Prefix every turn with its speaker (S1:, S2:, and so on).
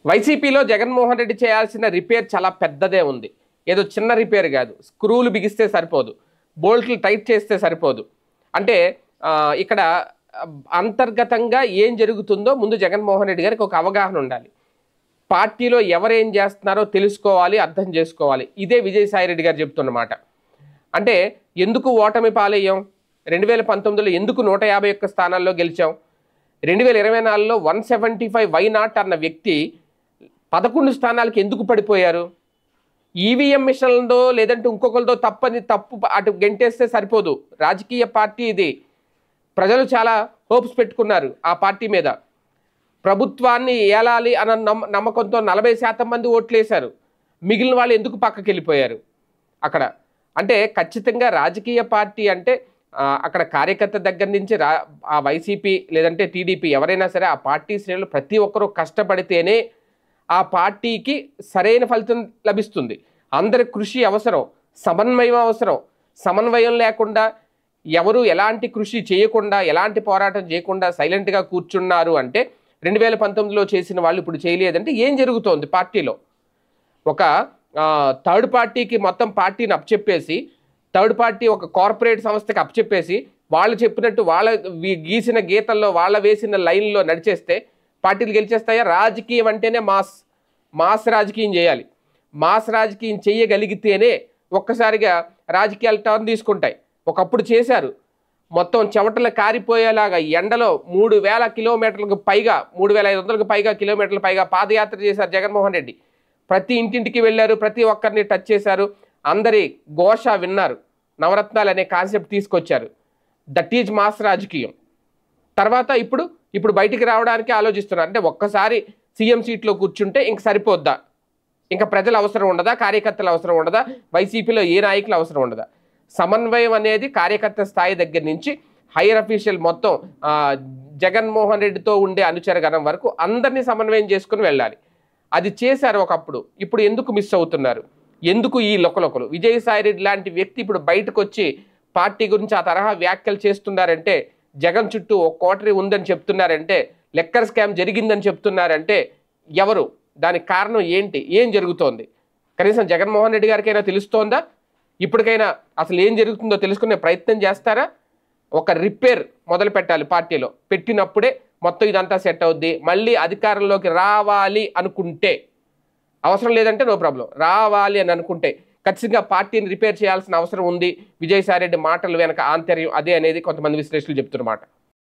S1: వైసీపీలో జగన్మోహన్ రెడ్డి చేయాల్సిన రిపేర్ చాలా పెద్దదే ఉంది. ఏదో చిన్న రిపేర్ కాదు. స్క్రూలు బిగిస్తే సరిపోదు, బోల్ట్లు టైట్ చేస్తే సరిపోదు. అంటే ఇక్కడ అంతర్గతంగా ఏం జరుగుతుందో ముందు జగన్మోహన్ రెడ్డి గారికి ఒక అవగాహన ఉండాలి. పార్టీలో ఎవరేం చేస్తున్నారో తెలుసుకోవాలి, అర్థం చేసుకోవాలి. ఇదే విజయసాయిరెడ్డి గారు చెప్తున్నమాట. అంటే ఎందుకు ఓటమి పాలయ్యాం, 2019లో ఎందుకు 151 స్థానాల్లో గెలిచాం, 2024లో 175 వై నాట్ అన్న వ్యక్తి 11 స్థానాలకు ఎందుకు పడిపోయారు? ఈవీఎం మిషన్లతో లేదంటే ఇంకొకరితో తప్పు అటు గెంటేస్తే సరిపోదు. రాజకీయ పార్టీ ఇది. ప్రజలు చాలా హోప్స్ పెట్టుకున్నారు ఆ పార్టీ మీద. ప్రభుత్వాన్ని ఏలాలి అన్న నమ్మకంతో 40% మంది ఓట్లేశారు. మిగిలిన వాళ్ళు ఎందుకు పక్కకి వెళ్ళిపోయారు అక్కడ? అంటే ఖచ్చితంగా రాజకీయ పార్టీ అంటే అక్కడ కార్యకర్త దగ్గర నుంచి ఆ వైసీపీ లేదంటే టీడీపీ ఎవరైనా సరే ఆ పార్టీ శ్రేణులు ప్రతి ఒక్కరూ కష్టపడితేనే ఆ పార్టీకి సరైన ఫలితం లభిస్తుంది. అందరి కృషి అవసరం, సమన్వయం అవసరం. సమన్వయం లేకుండా ఎవరు ఎలాంటి కృషి చేయకుండా, ఎలాంటి పోరాటం చేయకుండా సైలెంట్గా కూర్చున్నారు అంటే 2019లో చేసిన వాళ్ళు ఇప్పుడు చేయలేదంటే ఏం జరుగుతోంది పార్టీలో? ఒక థర్డ్ పార్టీకి మొత్తం పార్టీని అప్పచెప్పేసి, థర్డ్ పార్టీ ఒక కార్పొరేట్ సంస్థకి అప్పచెప్పేసి వాళ్ళు చెప్పినట్టు వాళ్ళ గీసిన గీతల్లో వాళ్ళ వేసిన లైన్లో నడిచేస్తే పార్టీలు గెలిచేస్తాయా? రాజకీయం అంటేనే మాస్ రాజకీయం చేయాలి. మాస్ రాజకీయం చేయగలిగితేనే ఒక్కసారిగా రాజకీయాలు టర్న్ తీసుకుంటాయి. ఒకప్పుడు చేశారు, మొత్తం చెమటలు కారిపోయేలాగా ఎండలో 3000 కిలోమీటర్లకు పైగా 3500కు పైగా కిలోమీటర్ల పైగా పాదయాత్ర చేశారు జగన్మోహన్ రెడ్డి. ప్రతి ఇంటింటికి వెళ్ళారు, ప్రతి ఒక్కరిని టచ్ చేశారు, అందరి ఘోష విన్నారు, నవరత్నాలు అనే కాన్సెప్ట్ తీసుకొచ్చారు. దట్ ఈజ్ మాస్ రాజకీయం. తర్వాత ఇప్పుడు బయటికి రావడానికి ఆలోచిస్తున్నారు. అంటే ఒక్కసారి సీఎం సీట్లో కూర్చుంటే ఇంక సరిపోద్దా? ఇంకా ప్రజల అవసరం ఉండదా? కార్యకర్తల అవసరం ఉండదా? వైసీపీలో ఏ నాయకుల అవసరం ఉండదా? సమన్వయం అనేది కార్యకర్త స్థాయి దగ్గర నుంచి హైయర్ అఫీషియల్ మొత్తం జగన్మోహన్ రెడ్డితో ఉండే అనుచరగణం వరకు అందరినీ సమన్వయం చేసుకుని వెళ్ళాలి. అది చేశారు ఒకప్పుడు. ఇప్పుడు ఎందుకు మిస్ అవుతున్నారు? ఎందుకు ఈ లొకలొకలు? విజయసాయిరెడ్డి లాంటి వ్యక్తి ఇప్పుడు బయటకు వచ్చి పార్టీ గురించి ఆ తరహా వ్యాఖ్యలు చేస్తున్నారంటే, జగన్ చుట్టూ ఒక కోటరీ ఉందని చెప్తున్నారంటే, లెక్కర్ స్కామ్ జరిగిందని చెప్తున్నారంటే ఎవరు? దానికి కారణం ఏంటి? ఏం జరుగుతోంది? కనీసం జగన్మోహన్ రెడ్డి గారికైనా తెలుస్తోందా? ఇప్పటికైనా అసలు ఏం జరుగుతుందో తెలుసుకునే ప్రయత్నం చేస్తారా? ఒక రిపేర్ మొదలు పెట్టాలి పార్టీలో. పెట్టినప్పుడే మొత్తం ఇదంతా సెట్ అవుద్ది. మళ్ళీ అధికారంలోకి రావాలి అనుకుంటే, అవసరం లేదంటే నో ప్రాబ్లం, రావాలి అని అనుకుంటే ఖచ్చితంగా పార్టీని రిపేర్ చేయాల్సిన అవసరం ఉంది. విజయసాయిరెడ్డి మాటలు వెనక ఆంతర్యం అదే అనేది కొంతమంది విశ్లేషకులు చెప్తున్నమాట.